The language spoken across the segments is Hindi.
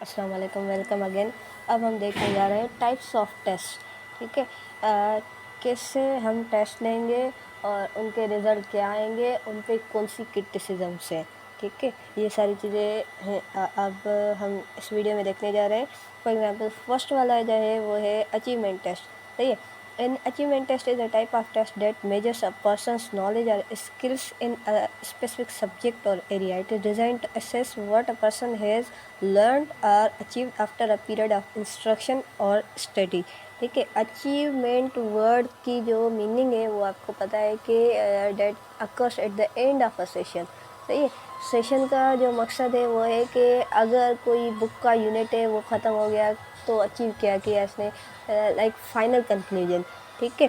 अस्सलाम वालेकुम, वेलकम अगेन। अब हम देखने जा रहे हैं टाइप्स ऑफ टेस्ट। ठीक है, कैसे हम टेस्ट लेंगे और उनके रिज़ल्ट क्या आएंगे, उन पे कौन सी क्रिटिसिजम्स हैं। ठीक है, ये सारी चीज़ें हैं अब हम इस वीडियो में देखने जा रहे हैं। फॉर एग्जांपल फर्स्ट वाला जो है वो है अचीवमेंट टेस्ट। सही है, an achievement test is a type of test that measures a person's knowledge or skills in a specific subject or area. It is designed to assess what a person has learned or achieved after a period of instruction or study. ठीक है, अचीवमेंट वर्ड की जो मीनिंग है वो आपको पता है कि date occurs at the end of a session. सही है, सेशन का जो मकसद है वो है कि अगर कोई बुक का यूनिट है वो ख़त्म हो गया तो अचीव क्या किया इसने, लाइक फाइनल कंक्लूजन। ठीक है,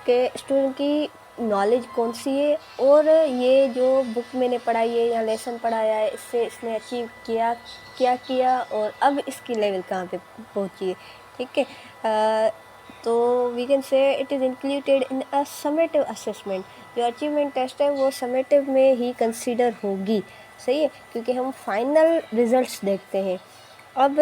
कि स्टूडेंट की नॉलेज कौन सी है और ये जो बुक मैंने पढ़ाई है या लेसन पढ़ाया है इससे इसने अचीव किया क्या किया और अब इसकी लेवल कहाँ पे पहुँची है। ठीक है, तो we can say it is included in a summative assessment. जो अचीवमेंट टेस्ट है वो समेटिव में ही कंसीडर होगी। सही है, क्योंकि हम फाइनल रिजल्ट्स देखते हैं। अब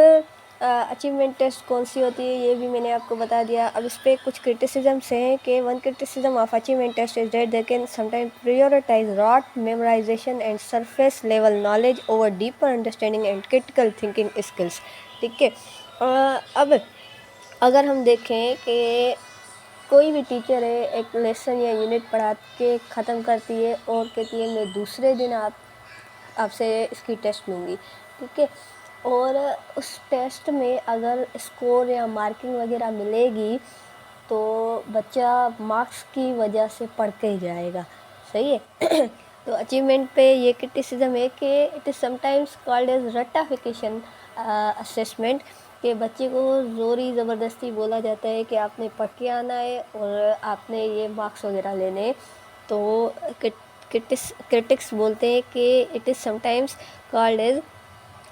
अचीवमेंट टेस्ट कौन सी होती है ये भी मैंने आपको बता दिया। अब इस पर कुछ क्रिटिसिजम्स हैं कि one criticism of achievement test is that they can sometime prioritise rote memorisation and surface level knowledge over deeper understanding and critical thinking skills. ठीक है, अब अगर हम देखें कि कोई भी टीचर है एक लेसन या यूनिट पढ़ा के ख़त्म करती है और कहती है मैं दूसरे दिन आपसे इसकी टेस्ट लूँगी। ठीक है, और उस टेस्ट में अगर स्कोर या मार्किंग वगैरह मिलेगी तो बच्चा मार्क्स की वजह से पढ़ के ही जाएगा। सही है तो अचीवमेंट पे ये क्रिटिसिज्म है कि it is sometimes called as रट्टाफिकेशन असेसमेंट, कि बच्चे को ज़ोरी ज़बरदस्ती बोला जाता है कि आपने पढ़ के आना है और आपने ये मार्क्स वगैरह लेने। तो क्रिटिक्स बोलते हैं कि it is sometimes called as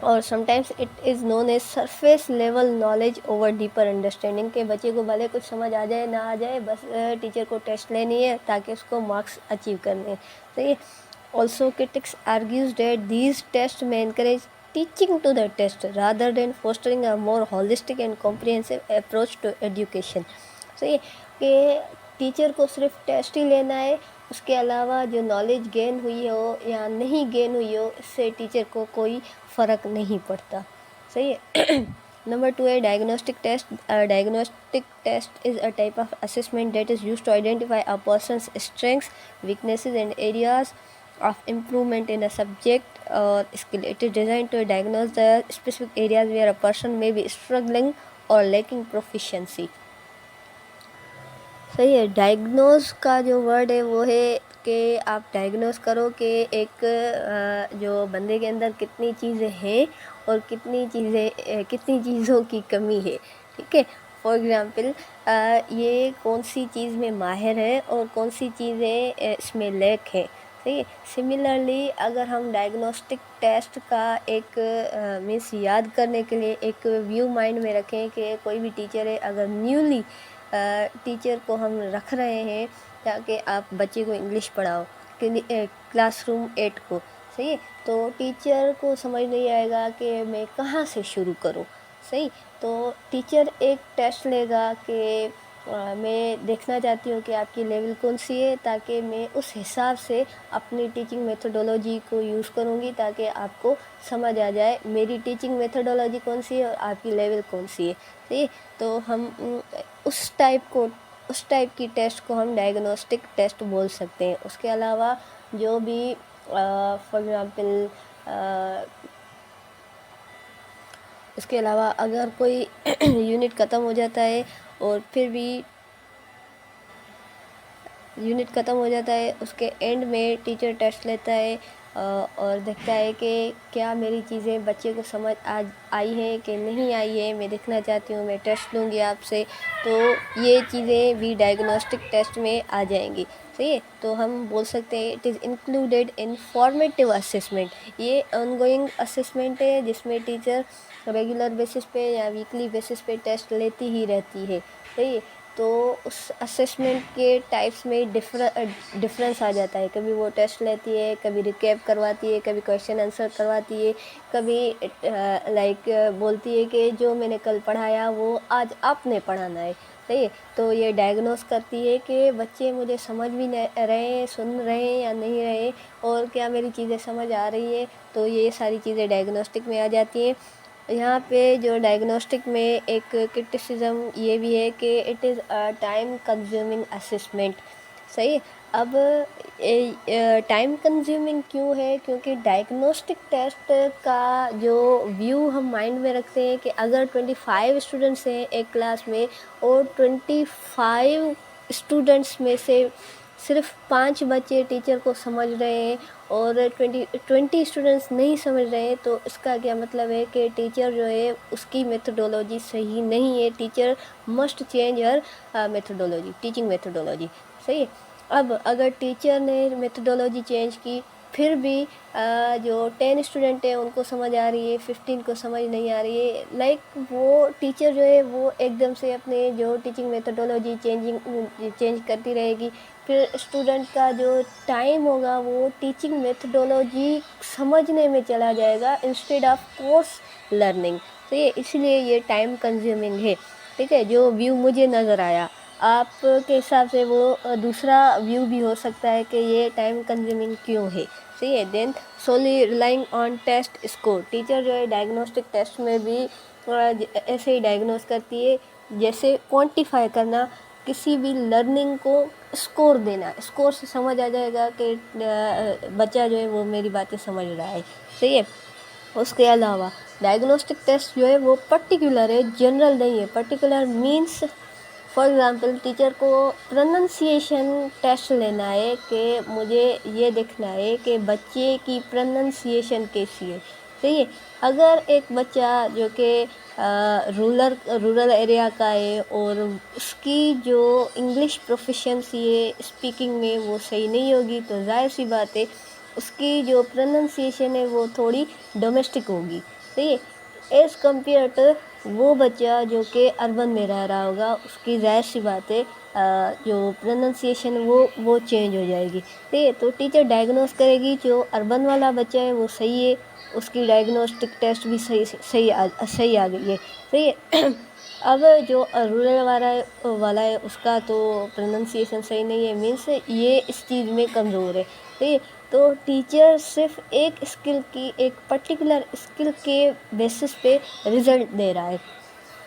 और sometimes it is known as surface level knowledge over deeper understanding, के बच्चे को भले कुछ समझ आ जाए ना आ जाए, बस टीचर को टेस्ट लेनी है ताकि उसको मार्क्स अचीव करने हैं। सही है, also critics argue that these test may encourage teaching to the test rather than fostering a more holistic and comprehensive approach to education। सही है कि टीचर को सिर्फ टेस्ट ही लेना है, उसके अलावा जो नॉलेज गेन हुई हो या नहीं गेन हुई हो इससे टीचर को कोई फ़र्क नहीं पड़ता। सही है नंबर 2 है diagnostic test. Diagnostic test is a type of assessment that is used to identify a person's strengths, weaknesses and areas of improvement in a subject or skill. It is designed to diagnose the specific areas where a person may be struggling or lacking proficiency। सही है, डायग्नोज का जो वर्ड है वो है कि आप डायग्नोज करो कि एक जो बंदे के अंदर कितनी चीज़ें हैं और कितनी चीज़ों की कमी है। ठीक है, फॉर एग्ज़ाम्पल ये कौन सी चीज़ में माहिर है और कौन सी चीज़ें इसमें लैक है। सही है, सिमिलरली अगर हम डायग्नोस्टिक टेस्ट का एक मीन्स याद करने के लिए एक व्यू माइंड में रखें कि कोई भी टीचर है अगर न्यूली टीचर को हम रख रहे हैं ताकि आप बच्चे को इंग्लिश पढ़ाओ क्लासरूम 8 को। सही है, तो टीचर को समझ नहीं आएगा कि मैं कहाँ से शुरू करूँ। सही, तो टीचर एक टेस्ट लेगा कि मैं देखना चाहती हूँ कि आपकी लेवल कौन सी है, ताकि मैं उस हिसाब से अपनी टीचिंग मेथोडोलॉजी को यूज़ करूँगी ताकि आपको समझ आ जाए मेरी टीचिंग मेथोडोलॉजी कौन सी है और आपकी लेवल कौन सी है। सही, तो हम उस टाइप की टेस्ट को हम डायग्नोस्टिक टेस्ट बोल सकते हैं। उसके अलावा जो भी फॉर एग्ज़ाम्पल इसके अलावा अगर कोई यूनिट ख़त्म हो जाता है और फिर भी यूनिट ख़त्म हो जाता है उसके एंड में टीचर टेस्ट लेता है और देखता है कि क्या मेरी चीज़ें बच्चे को समझ आई हैं कि नहीं आई है, मैं देखना चाहती हूँ, मैं टेस्ट लूँगी आपसे। तो ये चीज़ें भी डायग्नोस्टिक टेस्ट में आ जाएंगी। सही है, तो हम बोल सकते हैं it is included in formative assessment. ये ऑनगोइंग असेसमेंट है जिसमें टीचर रेगुलर बेसिस पे या वीकली बेसिस पे टेस्ट लेती ही रहती है। सही है, तो उस असेसमेंट के टाइप्स में डिफरेंस आ जाता है। कभी वो टेस्ट लेती है, कभी रिकैप करवाती है, कभी क्वेश्चन आंसर करवाती है, कभी लाइक बोलती है कि जो मैंने कल पढ़ाया वो आज आपने पढ़ाना है। सही है। तो ये डायग्नोस करती है कि बच्चे मुझे समझ भी रहे हैं, सुन रहे हैं या नहीं रहे, और क्या मेरी चीज़ें समझ आ रही है। तो ये सारी चीज़ें डायग्नोस्टिक में आ जाती हैं। यहाँ पे जो डायग्नोस्टिक में एक क्रिटिसिज्म ये भी है कि it is a time consuming assessment. सही है। अब टाइम कंज्यूमिंग क्यों है? क्योंकि डायग्नोस्टिक टेस्ट का जो व्यू हम माइंड में रखते हैं कि अगर 25 स्टूडेंट्स हैं एक क्लास में और 25 स्टूडेंट्स में से सिर्फ 5 बच्चे टीचर को समझ रहे हैं और 20 स्टूडेंट्स नहीं समझ रहे हैं, तो इसका क्या मतलब है कि टीचर जो है उसकी मेथडोलॉजी सही नहीं है। टीचर मस्ट चेंज हर मेथडोलॉजी, टीचिंग मेथडोलॉजी। सही है। अब अगर टीचर ने मेथडोलॉजी चेंज की, फिर भी जो 10 स्टूडेंट हैं उनको समझ आ रही है, 15 को समझ नहीं आ रही है, लाइक वो टीचर जो है वो एकदम से अपने जो टीचिंग मेथडोलॉजी चेंज करती रहेगी। फिर स्टूडेंट का जो टाइम होगा वो टीचिंग मेथडोलॉजी समझने में चला जाएगा इंस्टेड ऑफ कोर्स लर्निंग। तो ये इसलिए ये टाइम कंज्यूमिंग है। ठीक है। जो व्यू मुझे नज़र आया, आपके हिसाब से वो दूसरा व्यू भी हो सकता है कि ये टाइम कंज्यूमिंग क्यों है। सही है। Than solely relying on test score. Teacher जो है डायग्नोस्टिक टेस्ट में भी ऐसे ही डायग्नोस करती है, जैसे क्वांटिफाई करना, किसी भी लर्निंग को स्कोर देना। स्कोर से समझ आ जाएगा कि बच्चा जो है वो मेरी बातें समझ रहा है। सही है। उसके अलावा डायग्नोस्टिक टेस्ट जो है वो पर्टिकुलर है, जनरल नहीं है। Particular means for example teacher को प्रोनंसिएशन टेस्ट लेना है कि मुझे ये देखना है कि बच्चे की प्रोनंसिएशन कैसी है। सही है। अगर एक बच्चा जो कि रूरल एरिया का है और उसकी जो इंग्लिश प्रोफिशिएंसी है स्पीकिंग में वो सही नहीं होगी, तो जाहिर सी बात है उसकी जो प्रोनंसिएशन है वो थोड़ी डोमेस्टिक होगी। सही है। एज़ कम्पेयर टू वो बच्चा जो कि अर्बन में रह रहा होगा, उसकी ज़ाहिर सी बात है जो प्रोनंसिएशन वो चेंज हो जाएगी। ठीक है। तो टीचर डायग्नोस करेगी जो अर्बन वाला बच्चा है वो सही है, उसकी डायग्नोस्टिक टेस्ट भी सही आ गई है। सही है। अब जो रूरल वाला है उसका तो प्रोनंसिएशन सही नहीं है, मीन्स ये इस चीज़ में कमज़ोर है। ठीक है। तो टीचर सिर्फ एक पर्टिकुलर स्किल के बेसिस पे रिज़ल्ट दे रहा है।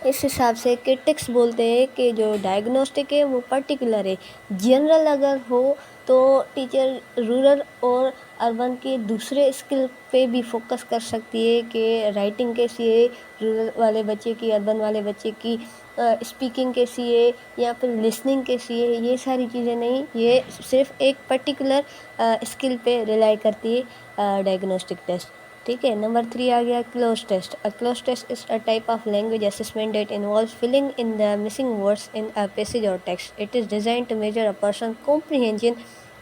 इस हिसाब से क्रिटिक्स बोलते हैं कि जो डायग्नोस्टिक है वो पर्टिकुलर है। जनरल अगर हो तो टीचर रूरल और अर्बन के दूसरे स्किल पे भी फोकस कर सकती है कि राइटिंग कैसी है रूरल वाले बच्चे की, अर्बन वाले बच्चे की, स्पीकिंग कैसी है या फिर लिसनिंग कैसी है। ये सारी चीज़ें नहीं, ये सिर्फ एक पर्टिकुलर स्किल पे रिलाई करती है डायग्नोस्टिक टेस्ट। ठीक है। नंबर 3 आ गया cloze test. A cloze test is a type of language assessment that involves filling in the missing words in a passage और text. It is designed to measure a person comprehension,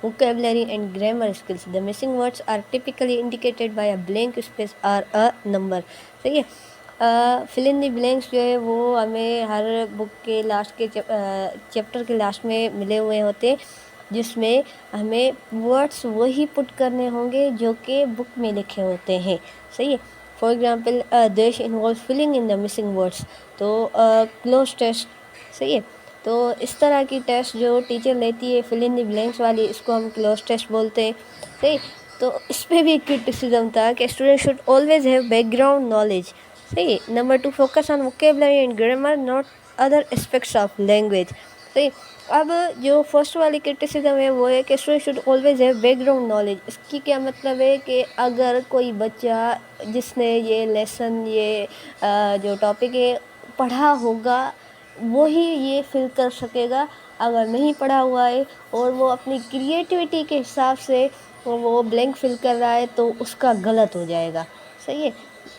vocabulary and grammar skills. The missing words are typically indicated by a blank space or a number. सही है। फिल इन द ब्लैंक्स जो है वो हमें हर बुक के लास्ट के चैप्टर के लास्ट में मिले हुए होते हैं, जिसमें हमें वर्ड्स वही पुट करने होंगे जो कि बुक में लिखे होते हैं। सही है। For example these involve filling in the missing words, तो क्लोज टेस्ट। सही है। तो इस तरह की टेस्ट जो टीचर लेती है फिल इन द ब्लैंक्स वाली, इसको हम क्लोज टेस्ट बोलते हैं। सही। तो इस पर भी क्रिटिसिज्म था कि student should always have background knowledge. सही। Number 2 focus on vocabulary and grammar, not other aspects of language. सही। अब जो फर्स्ट वाली क्रिटिसिज्म है वो है कि student should always have background knowledge. इसकी क्या मतलब है कि अगर कोई बच्चा जिसने ये लेसन जो टॉपिक है पढ़ा होगा वो ही ये फिल कर सकेगा। अगर नहीं पढ़ा हुआ है और वो अपनी क्रिएटिविटी के हिसाब से वो ब्लैंक फिल कर रहा है तो उसका गलत हो जाएगा। सही है।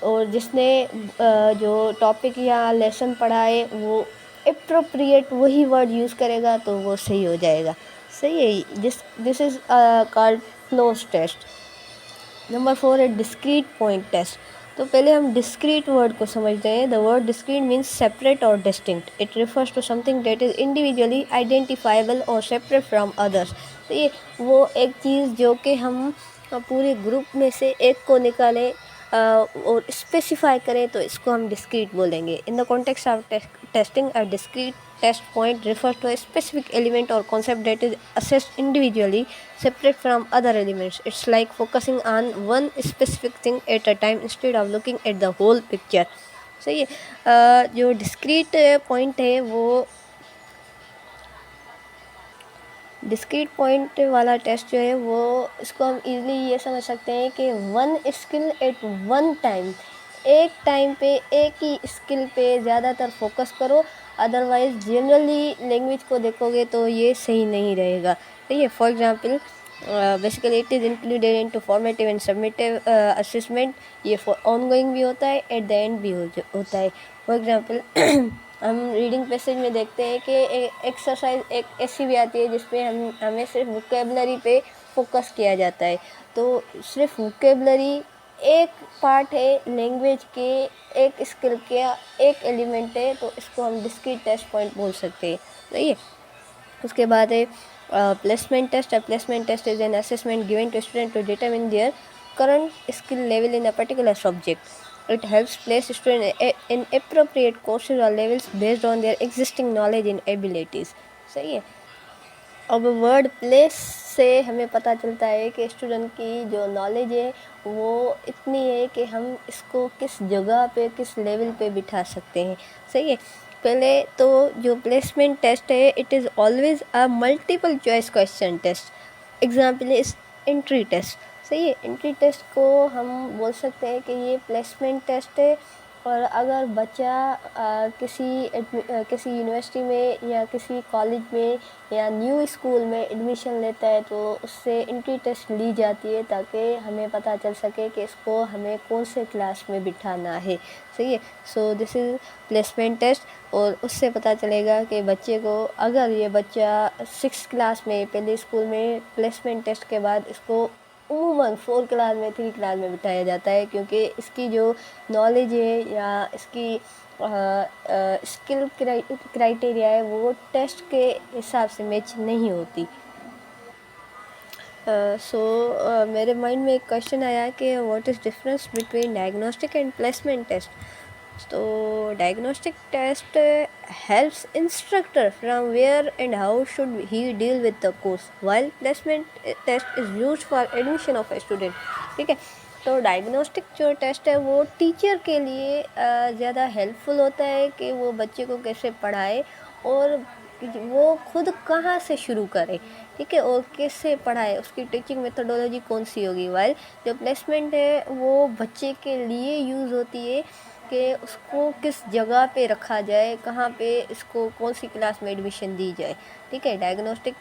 और जिसने जो टॉपिक या लेसन पढ़ा है वो एप्रोप्रिएट वही वर्ड यूज़ करेगा तो वो सही हो जाएगा। सही है। This is called cloze test. Number 4 है डिस्क्रीट पॉइंट टेस्ट। तो पहले हम डिस्क्रीट वर्ड को समझते हैं। The word discrete means separate और distinct. It refers to something that is individually identifiable और सेपरेट फ्रॉम अदर्स। तो ये वो एक चीज़ जो कि हम पूरे ग्रुप में से एक को निकालें और स्पेसिफाई करें तो इसको हम डिस्क्रीट बोलेंगे। In the context of testing, a discrete test point refers to a specific element or concept that is assessed individually, separate from other elements. It's like focusing on one specific thing at a time instead of looking at the whole picture. सही है। जो डिस्क्रीट पॉइंट है वो डिस्क्रीट पॉइंट वाला टेस्ट जो है वो इसको हम इजीली ये समझ सकते हैं कि one skill eight one time, एक टाइम पे एक ही स्किल पे ज़्यादातर फोकस करो, अदरवाइज़ जनरली लैंग्वेज को देखोगे तो ये सही नहीं रहेगा। ठीक है, for example basically it is included into formative and submissive assessment. ये ऑनगोइंग भी होता है, एट द एंड भी होता है। फॉर एग्जांपल हम रीडिंग पैसेज में देखते हैं कि एक्सरसाइज एक ऐसी भी आती है जिसपे हमें सिर्फ वोकेबलरी पे फोकस किया जाता है। तो सिर्फ वोकेबलरी एक पार्ट है लैंग्वेज के, एक स्किल का एक एलिमेंट है, तो इसको हम डिस्क्रीट टेस्ट पॉइंट बोल सकते हैं। सही है। उसके बाद है placement test. Placement test is an assessment given to student to determine their current skill level in a particular subject. It helps place students in appropriate courses or levels based on their existing knowledge and abilities. सही है। अब वर्ड प्लेस से हमें पता चलता है कि स्टूडेंट की जो नॉलेज है वो इतनी है कि हम इसको किस जगह पे, किस लेवल पे बिठा सकते हैं। सही है। पहले तो जो प्लेसमेंट टेस्ट है, it is always a multiple choice question test. Example is entry test. सही है। एंट्री टेस्ट को हम बोल सकते हैं कि ये प्लेसमेंट टेस्ट है। और अगर बच्चा किसी यूनिवर्सिटी में या किसी कॉलेज में या न्यू स्कूल में एडमिशन लेता है तो उससे एंट्री टेस्ट ली जाती है ताकि हमें पता चल सके कि इसको हमें कौन से क्लास में बिठाना है। सही है। So this is placement test. और उससे पता चलेगा कि बच्चे को, अगर ये बच्चा 6 क्लास में पहले स्कूल में, प्लेसमेंट टेस्ट के बाद इसको उमूमन 4 क्लास में, 3 क्लास में बिठाया जाता है, क्योंकि इसकी जो नॉलेज है या इसकी स्किल क्राइटेरिया है वो टेस्ट के हिसाब से मैच नहीं होती। मेरे माइंड में एक क्वेश्चन आया कि what is difference between diagnostic and placement test. तो diagnostic test helps instructor from where and how should he deal with the course, while placement test is used for admission of a student. ठीक है। तो डायग्नोस्टिक जो टेस्ट है वो टीचर के लिए ज़्यादा हेल्पफुल होता है कि वो बच्चे को कैसे पढ़ाए और वो खुद कहाँ से शुरू करे। ठीक है। और कैसे पढ़ाए, उसकी टीचिंग मेथोडोलॉजी कौन सी होगी। वाइल जो प्लेसमेंट है वो बच्चे के लिए यूज़ होती है कि उसको किस जगह पे रखा जाए, कहाँ पे इसको कौन सी क्लास में एडमिशन दी जाए। ठीक है। डायग्नोस्टिक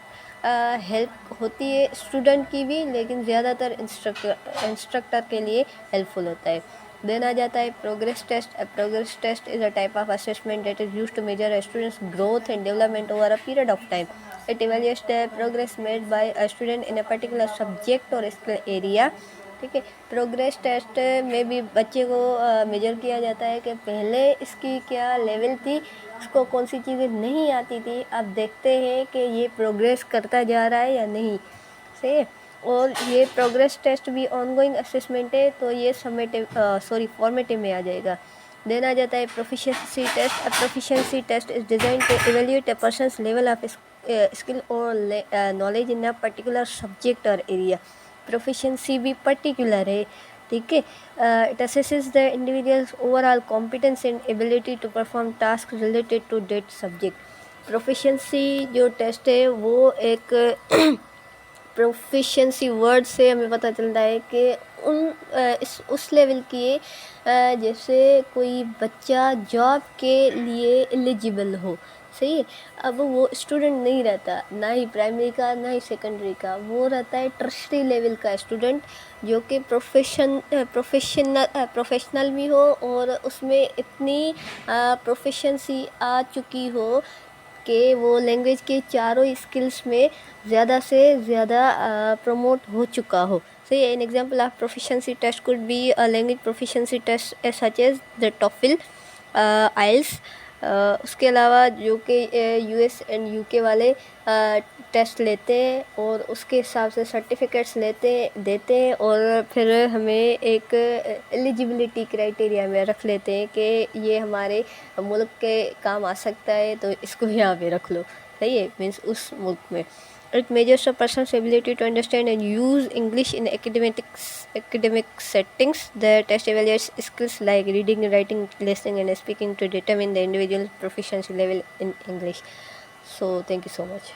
हेल्प होती है स्टूडेंट की भी, लेकिन ज़्यादातर इंस्ट्रक्टर के लिए हेल्पफुल होता है। देन आ जाता है progress test. Progress test is a type of assessment that is used to measure a student's growth and development over a period of time. It evaluates the progress made by a student in a particular subject और स्किल एरिया। ठीक है। प्रोग्रेस टेस्ट में भी बच्चे को मेजर किया जाता है कि पहले इसकी क्या लेवल थी, उसको कौन सी चीज़ें नहीं आती थी, अब देखते हैं कि ये प्रोग्रेस करता जा रहा है या नहीं। सही है। और ये प्रोग्रेस टेस्ट भी ऑनगोइंग असेसमेंट है, तो ये फॉर्मेटिव में आ जाएगा। देन आ जाता है proficiency test. Proficiency test is design to evaluate a person's level of skill और knowledge in a particular subject और एरिया। प्रोफिशिएंसी भी पर्टिकुलर है। ठीक है। It assesses the individual's overall competence and ability to perform task related to that subject. Proficiency जो टेस्ट है वो एक प्रोफिशिएंसी वर्ड से हमें पता चलता है कि उस लेवल की जैसे कोई बच्चा जॉब के लिए एलिजिबल हो। सही है। अब वो स्टूडेंट नहीं रहता, ना ही प्राइमरी का ना ही सेकेंडरी का, वो रहता है टर्शरी लेवल का स्टूडेंट जो कि प्रोफेशनल भी हो और उसमें इतनी प्रोफिशिएंसी आ चुकी हो कि वो लैंग्वेज के चारों स्किल्स में ज़्यादा से ज़्यादा प्रमोट हो चुका हो। So an example of proficiency test could be a language proficiency test such as the TOEFL, IELTS. उसके अलावा जो कि US एंड UK वाले टेस्ट लेते हैं और उसके हिसाब से सर्टिफिकेट्स देते हैं और फिर हमें एक एलिजिबिलिटी क्राइटेरिया में रख लेते हैं कि ये हमारे मुल्क के काम आ सकता है तो इसको यहाँ पे रख लो, सही है, मीन्स उस मुल्क में. It measures a person's ability to understand and use English in academic settings. The test evaluates skills like reading, writing, listening, and speaking to determine the individual's proficiency level in English. So, thank you so much.